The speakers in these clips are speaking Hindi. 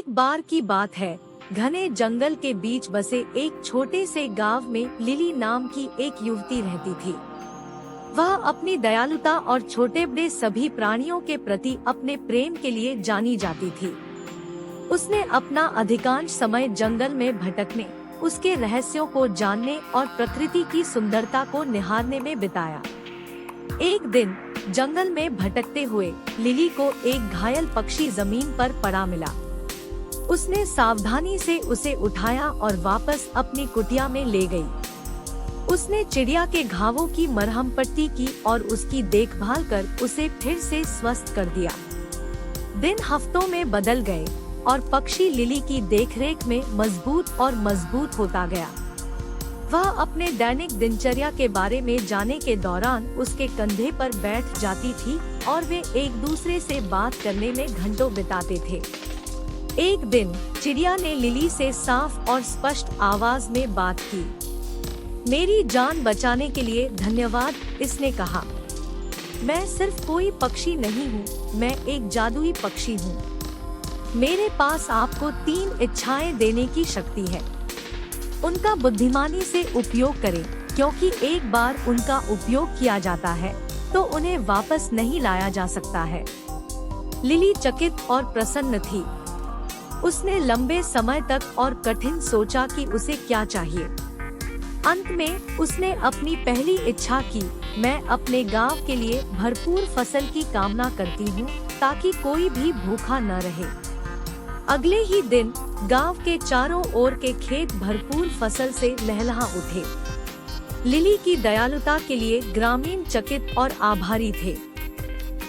एक बार की बात है, घने जंगल के बीच बसे एक छोटे से गांव में लिली नाम की एक युवती रहती थी। वह अपनी दयालुता और छोटे बड़े सभी प्राणियों के प्रति अपने प्रेम के लिए जानी जाती थी। उसने अपना अधिकांश समय जंगल में भटकने, उसके रहस्यों को जानने और प्रकृति की सुंदरता को निहारने में बिताया। एक दिन जंगल में भटकते हुए लिली को एक घायल पक्षी जमीन पर पड़ा मिला। उसने सावधानी से उसे उठाया और वापस अपनी कुटिया में ले गई। उसने चिड़िया के घावों की मरहम पट्टी की और उसकी देखभाल कर उसे फिर से स्वस्थ कर दिया। दिन हफ्तों में बदल गए और पक्षी लिली की देखरेख में मजबूत और मजबूत होता गया। वह अपने दैनिक दिनचर्या के बारे में जानने के दौरान उसके कंधे पर बैठ जाती थी और वे एक दूसरे से बात करने में घंटों बिताते थे। एक दिन चिड़िया ने लिली से साफ और स्पष्ट आवाज में बात की। मेरी जान बचाने के लिए धन्यवाद, इसने कहा। मैं सिर्फ कोई पक्षी नहीं हूँ, मैं एक जादुई पक्षी हूँ। मेरे पास आपको 3 इच्छाएं देने की शक्ति है। उनका बुद्धिमानी से उपयोग करें, क्योंकि एक बार उनका उपयोग किया जाता है तो उन्हें वापस नहीं लाया जा सकता है। लिली चकित और प्रसन्न थी। उसने लंबे समय तक और कठिन सोचा कि उसे क्या चाहिए। अंत में उसने अपनी पहली इच्छा की। मैं अपने गांव के लिए भरपूर फसल की कामना करती हूँ, ताकि कोई भी भूखा न रहे। अगले ही दिन गांव के चारों ओर के खेत भरपूर फसल से लहलहा उठे। लिली की दयालुता के लिए ग्रामीण चकित और आभारी थे।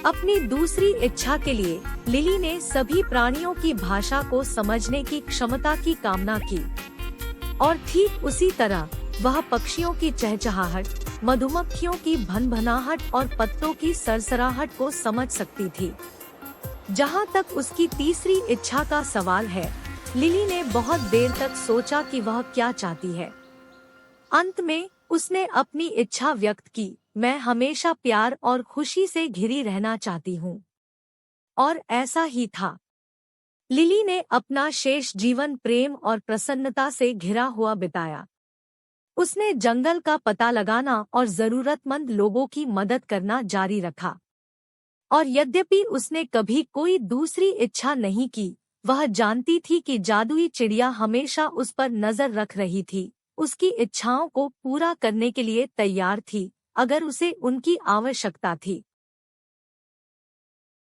अपनी दूसरी इच्छा के लिए लिली ने सभी प्राणियों की भाषा को समझने की क्षमता की कामना की, और ठीक उसी तरह वह पक्षियों की चहचहाहट, मधुमक्खियों की भनभनाहट और पत्तों की सरसराहट को समझ सकती थी। जहाँ तक उसकी तीसरी इच्छा का सवाल है, लिली ने बहुत देर तक सोचा कि वह क्या चाहती है। अंत में उसने अपनी इच्छा व्यक्त की। मैं हमेशा प्यार और खुशी से घिरी रहना चाहती हूँ। और ऐसा ही था। लिली ने अपना शेष जीवन प्रेम और प्रसन्नता से घिरा हुआ बिताया। उसने जंगल का पता लगाना और जरूरतमंद लोगों की मदद करना जारी रखा। और यद्यपि उसने कभी कोई दूसरी इच्छा नहीं की, वह जानती थी कि जादुई चिड़िया हमेशा उस पर नजर रख रही थी, उसकी इच्छाओं को पूरा करने के लिए तैयार थी, अगर उसे उनकी आवश्यकता थी।